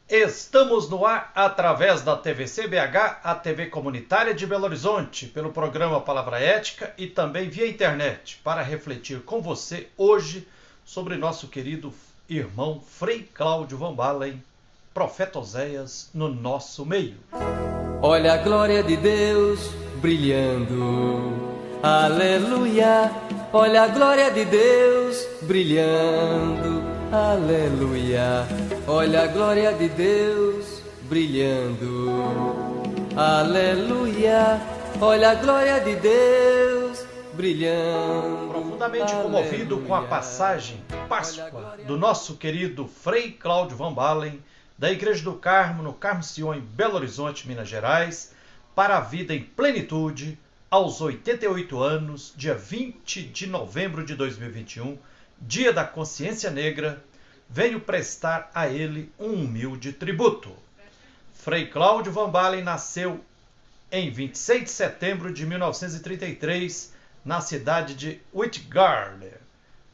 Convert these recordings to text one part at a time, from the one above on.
Estamos no ar através da TVC BH, a TV comunitária de Belo Horizonte, pelo programa Palavra Ética e também via internet, para refletir com você hoje sobre nosso querido irmão Frei Cláudio Van Balen, profeta Oséias, no nosso meio. Olha a glória de Deus brilhando, aleluia. Olha a glória de Deus brilhando, aleluia. Olha a glória de Deus brilhando, aleluia. Olha a glória de Deus brilhando. Profundamente comovido com a passagem Páscoa do nosso querido Frei Cláudio Van Balen, da Igreja do Carmo, no Carmo Sion, em Belo Horizonte, Minas Gerais, para a vida em plenitude, aos 88 anos, dia 20 de novembro de 2021, dia da consciência negra, venho prestar a ele um humilde tributo. Frei Cláudio Van Balen nasceu em 26 de setembro de 1933, na cidade de Uitgearde,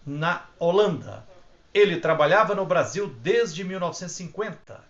na Holanda. Ele trabalhava no Brasil desde 1950.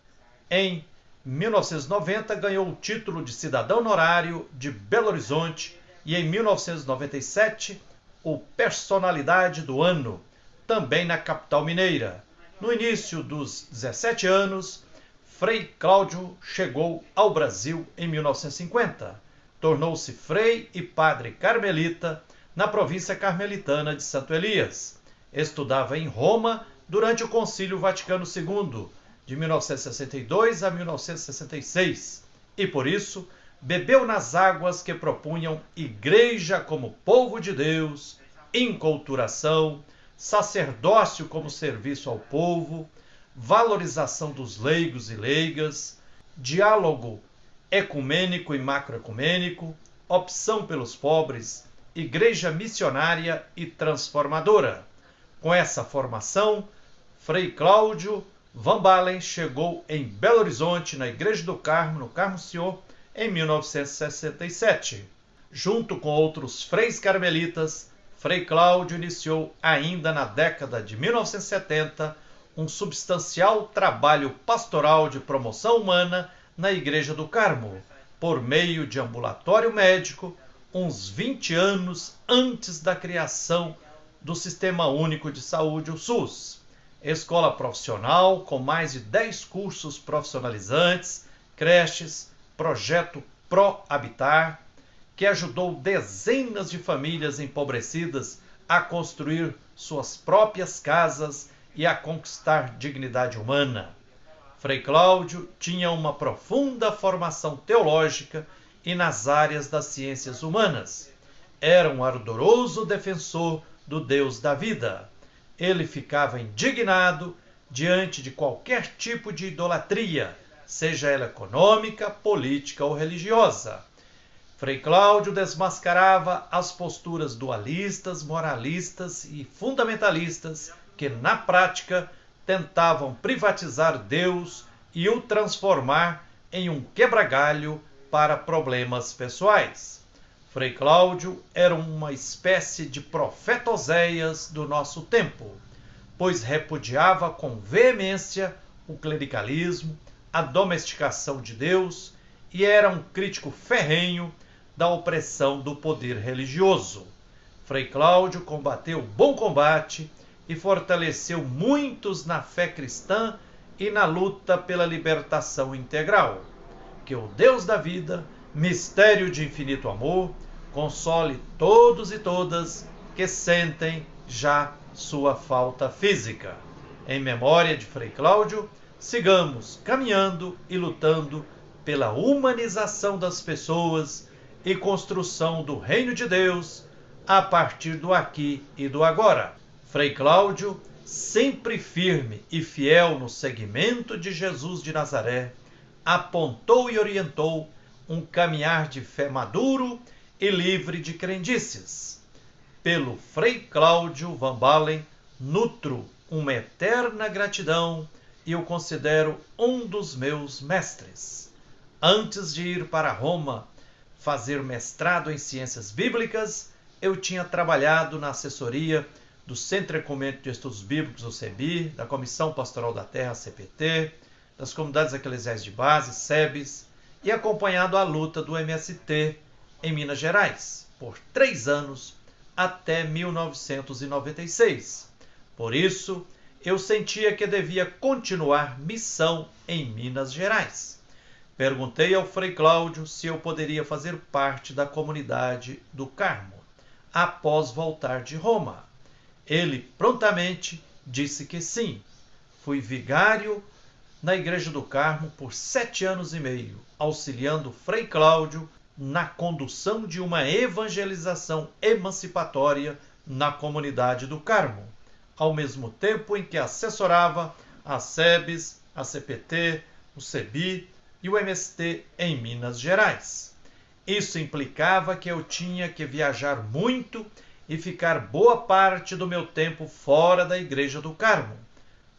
Em 1990, ganhou o título de cidadão honorário de Belo Horizonte e em 1997, o Personalidade do Ano, também na capital mineira. No início dos 17 anos, Frei Cláudio chegou ao Brasil em 1950. Tornou-se frei e padre carmelita na província carmelitana de Santo Elias. Estudava em Roma durante o Concílio Vaticano II, de 1962 a 1966, e por isso bebeu nas águas que propunham igreja como povo de Deus, inculturação, sacerdócio como serviço ao povo, valorização dos leigos e leigas, diálogo ecumênico e macroecumênico, opção pelos pobres, igreja missionária e transformadora. Com essa formação, Frei Cláudio Van Balen chegou em Belo Horizonte, na Igreja do Carmo, no Carmo Sion, em 1967. Junto com outros freis carmelitas, Frei Cláudio iniciou ainda na década de 1970 um substancial trabalho pastoral de promoção humana na Igreja do Carmo, por meio de ambulatório médico, uns 20 anos antes da criação do Sistema Único de Saúde, o SUS. Escola profissional com mais de 10 cursos profissionalizantes, creches, projeto Pro Habitar, que ajudou dezenas de famílias empobrecidas a construir suas próprias casas e a conquistar dignidade humana. Frei Cláudio tinha uma profunda formação teológica e nas áreas das ciências humanas. Era um ardoroso defensor do Deus da vida. Ele ficava indignado diante de qualquer tipo de idolatria, seja ela econômica, política ou religiosa. Frei Cláudio desmascarava as posturas dualistas, moralistas e fundamentalistas que, na prática, tentavam privatizar Deus e o transformar em um quebra-galho para problemas pessoais. Frei Cláudio era uma espécie de profeta Oséias do nosso tempo, pois repudiava com veemência o clericalismo, a domesticação de Deus e era um crítico ferrenho da opressão do poder religioso. Frei Cláudio combateu o bom combate e fortaleceu muitos na fé cristã e na luta pela libertação integral. Que o Deus da vida, mistério de infinito amor, console todos e todas que sentem já sua falta física. Em memória de Frei Cláudio, sigamos caminhando e lutando pela humanização das pessoas e construção do reino de Deus a partir do aqui e do agora. Frei Cláudio, sempre firme e fiel no seguimento de Jesus de Nazaré, apontou e orientou um caminhar de fé maduro e livre de crendices. Pelo Frei Cláudio Van Balen, nutro uma eterna gratidão e o considero um dos meus mestres. Antes de ir para Roma fazer mestrado em ciências bíblicas, eu tinha trabalhado na assessoria do Centro Ecumênico de Estudos Bíblicos, o CEBI, da Comissão Pastoral da Terra, CPT, das comunidades eclesiais de base, SEBs, e acompanhado a luta do MST em Minas Gerais, por 3 anos, até 1996. Por isso, eu sentia que devia continuar missão em Minas Gerais. Perguntei ao Frei Cláudio se eu poderia fazer parte da comunidade do Carmo, após voltar de Roma. Ele prontamente disse que sim. Fui vigário na Igreja do Carmo por 7 anos e meio, auxiliando Frei Cláudio na condução de uma evangelização emancipatória na comunidade do Carmo, ao mesmo tempo em que assessorava a SEBs, a CPT, o CEBI e o MST em Minas Gerais. Isso implicava que eu tinha que viajar muito e ficar boa parte do meu tempo fora da Igreja do Carmo.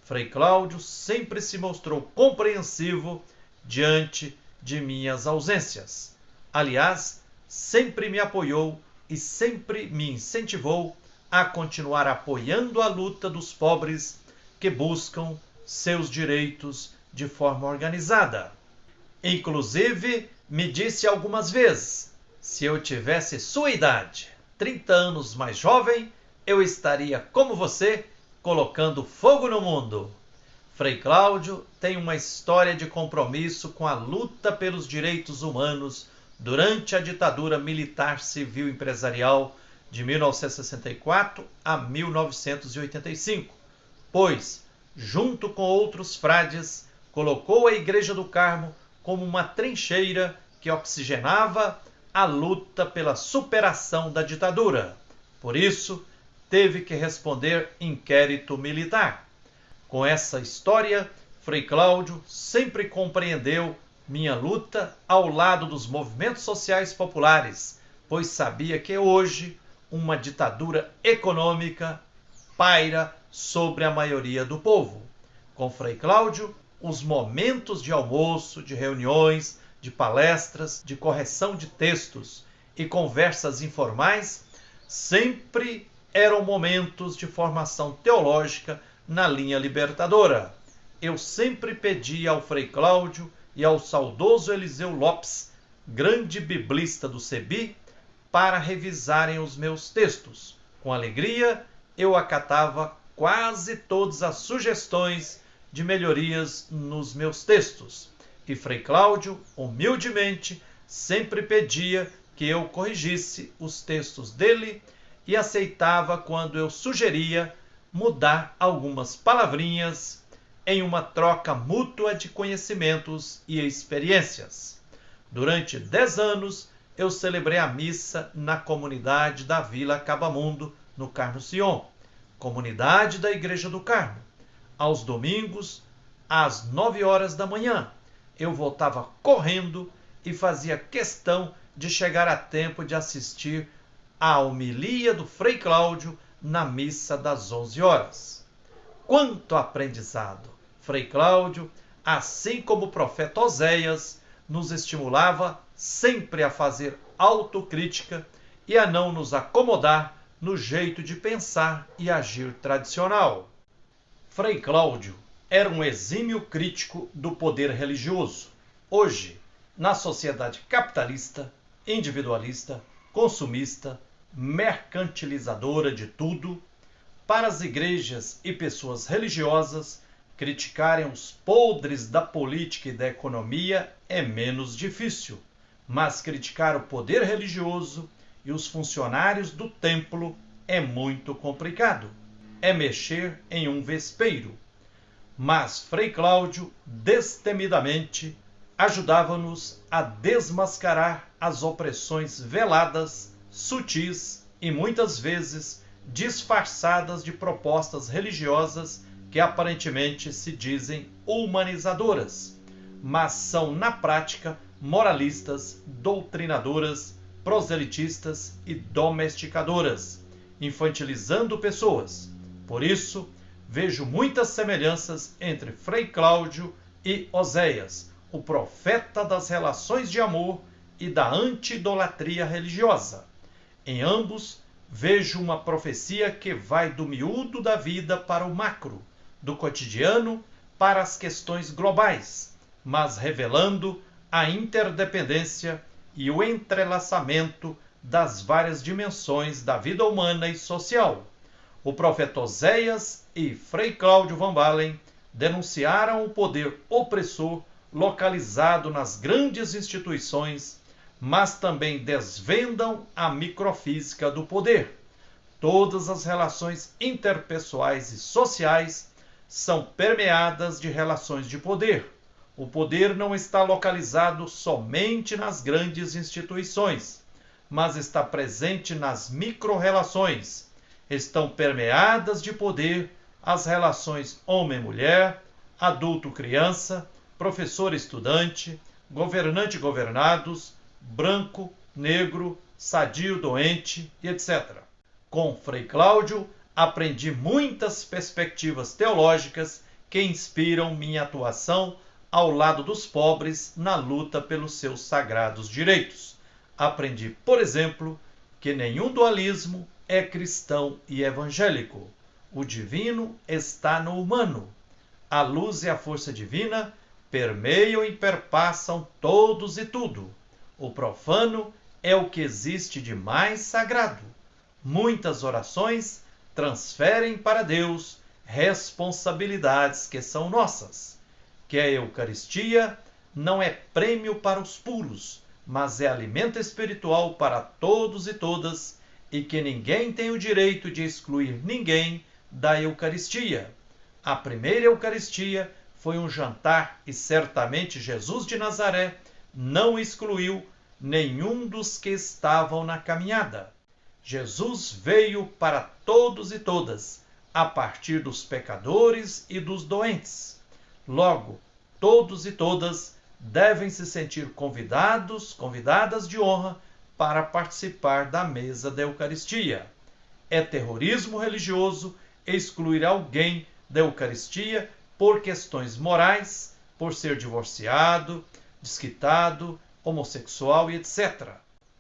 Frei Cláudio sempre se mostrou compreensivo diante de minhas ausências. Aliás, sempre me apoiou e sempre me incentivou a continuar apoiando a luta dos pobres que buscam seus direitos de forma organizada. Inclusive, me disse algumas vezes, se eu tivesse sua idade, 30 anos mais jovem, eu estaria como você, colocando fogo no mundo. Frei Cláudio tem uma história de compromisso com a luta pelos direitos humanos durante a ditadura militar civil empresarial de 1964 a 1985, pois, junto com outros frades, colocou a Igreja do Carmo como uma trincheira que oxigenava a luta pela superação da ditadura. Por isso, teve que responder inquérito militar. Com essa história, Frei Cláudio sempre compreendeu minha luta ao lado dos movimentos sociais populares, pois sabia que hoje uma ditadura econômica paira sobre a maioria do povo. Com Frei Cláudio, os momentos de almoço, de reuniões, de palestras, de correção de textos e conversas informais sempre eram momentos de formação teológica na linha libertadora. Eu sempre pedi ao Frei Cláudio e ao saudoso Eliseu Lopes, grande biblista do CEBI, para revisarem os meus textos. Com alegria, eu acatava quase todas as sugestões de melhorias nos meus textos. E Frei Cláudio, humildemente, sempre pedia que eu corrigisse os textos dele e aceitava quando eu sugeria mudar algumas palavrinhas em uma troca mútua de conhecimentos e experiências. Durante 10 anos, eu celebrei a missa na comunidade da Vila Cabamundo, no Carmo Sion, comunidade da Igreja do Carmo. Aos domingos, às 9 horas da manhã, eu voltava correndo e fazia questão de chegar a tempo de assistir à homilia do Frei Cláudio na missa das 11 horas. Quanto aprendizado! Frei Cláudio, assim como o profeta Oséias, nos estimulava sempre a fazer autocrítica e a não nos acomodar no jeito de pensar e agir tradicional. Frei Cláudio era um exímio crítico do poder religioso. Hoje, na sociedade capitalista, individualista, consumista, mercantilizadora de tudo, para as igrejas e pessoas religiosas, criticarem os podres da política e da economia é menos difícil, mas criticar o poder religioso e os funcionários do templo é muito complicado. É mexer em um vespeiro. Mas Frei Cláudio, destemidamente, ajudava-nos a desmascarar as opressões veladas, sutis e muitas vezes disfarçadas de propostas religiosas que aparentemente se dizem humanizadoras, mas são na prática moralistas, doutrinadoras, proselitistas e domesticadoras, infantilizando pessoas. Por isso, vejo muitas semelhanças entre Frei Cláudio e Oséias, o profeta das relações de amor e da anti-idolatria religiosa. Em ambos, vejo uma profecia que vai do miúdo da vida para o macro, do cotidiano para as questões globais, mas revelando a interdependência e o entrelaçamento das várias dimensões da vida humana e social. O profeta Oséias e Frei Cláudio Van Balen denunciaram o poder opressor localizado nas grandes instituições, mas também desvendam a microfísica do poder. Todas as relações interpessoais e sociais são permeadas de relações de poder. O poder não está localizado somente nas grandes instituições, mas está presente nas micro-relações. Estão permeadas de poder as relações homem-mulher, adulto-criança, professor-estudante, governante-governados, branco, negro, sadio-doente e etc. Com Frei Cláudio, aprendi muitas perspectivas teológicas que inspiram minha atuação ao lado dos pobres na luta pelos seus sagrados direitos. Aprendi, por exemplo, que nenhum dualismo é cristão e evangélico. O divino está no humano. A luz e a força divina permeiam e perpassam todos e tudo. O profano é o que existe de mais sagrado. Muitas orações transferem para Deus responsabilidades que são nossas. Que a Eucaristia não é prêmio para os puros, mas é alimento espiritual para todos e todas, e que ninguém tem o direito de excluir ninguém da Eucaristia. A primeira Eucaristia foi um jantar e certamente Jesus de Nazaré não excluiu nenhum dos que estavam na caminhada. Jesus veio para todos e todas, a partir dos pecadores e dos doentes. Logo, todos e todas devem se sentir convidadas de honra para participar da mesa da Eucaristia. É terrorismo religioso excluir alguém da Eucaristia por questões morais, por ser divorciado, desquitado, homossexual e etc.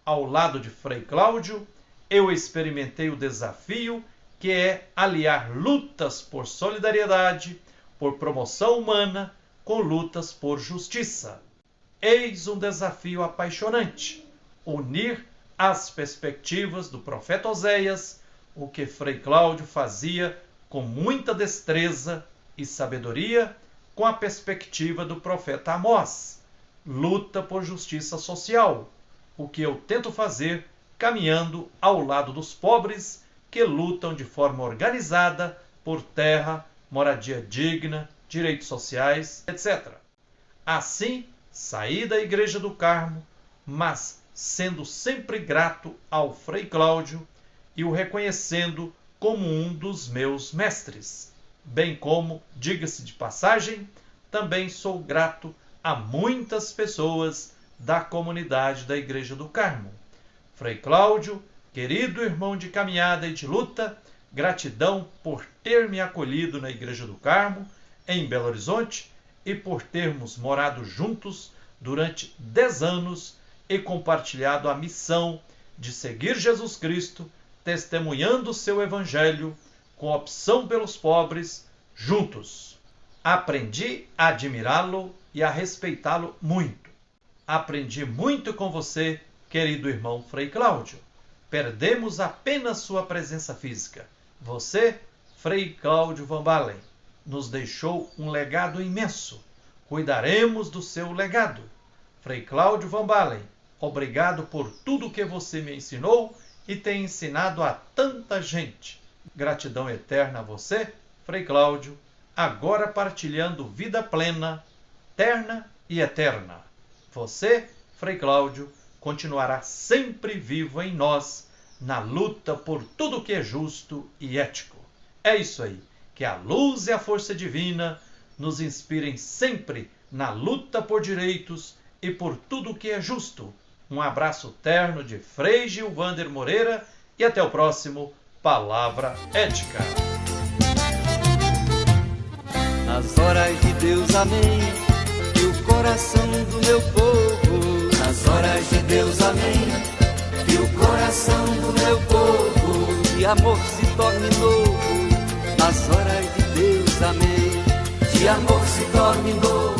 Ao lado de Frei Cláudio, eu experimentei o desafio que é aliar lutas por solidariedade, por promoção humana, com lutas por justiça. Eis um desafio apaixonante: unir as perspectivas do profeta Oséias, o que Frei Cláudio fazia com muita destreza e sabedoria, com a perspectiva do profeta Amós, luta por justiça social, o que eu tento fazer caminhando ao lado dos pobres que lutam de forma organizada por terra, moradia digna, direitos sociais, etc. Assim, saí da Igreja do Carmo, mas sendo sempre grato ao Frei Cláudio e o reconhecendo como um dos meus mestres. Bem como, diga-se de passagem, também sou grato a muitas pessoas da comunidade da Igreja do Carmo. Frei Cláudio, querido irmão de caminhada e de luta, gratidão por ter me acolhido na Igreja do Carmo, em Belo Horizonte, e por termos morado juntos durante 10 anos e compartilhado a missão de seguir Jesus Cristo, testemunhando o seu Evangelho, com opção pelos pobres, juntos. Aprendi a admirá-lo e a respeitá-lo muito. Aprendi muito com você, querido irmão Frei Cláudio. Perdemos apenas sua presença física. Você, Frei Cláudio Van Balen, nos deixou um legado imenso. Cuidaremos do seu legado. Frei Cláudio Van Balen, obrigado por tudo que você me ensinou e tem ensinado a tanta gente. Gratidão eterna a você, Frei Cláudio, agora partilhando vida plena, terna e eterna. Você, Frei Cláudio, continuará sempre vivo em nós, na luta por tudo que é justo e ético. É isso aí, que a luz e a força divina nos inspirem sempre na luta por direitos e por tudo que é justo. Um abraço terno de Frei Gilvander Moreira e até o próximo Palavra Ética. Nas horas de Deus, amém, que o coração do meu povo, nas horas de Deus, amém, que o coração do meu povo de amor se torne novo, nas horas de Deus, amém, de de amor se torne dor.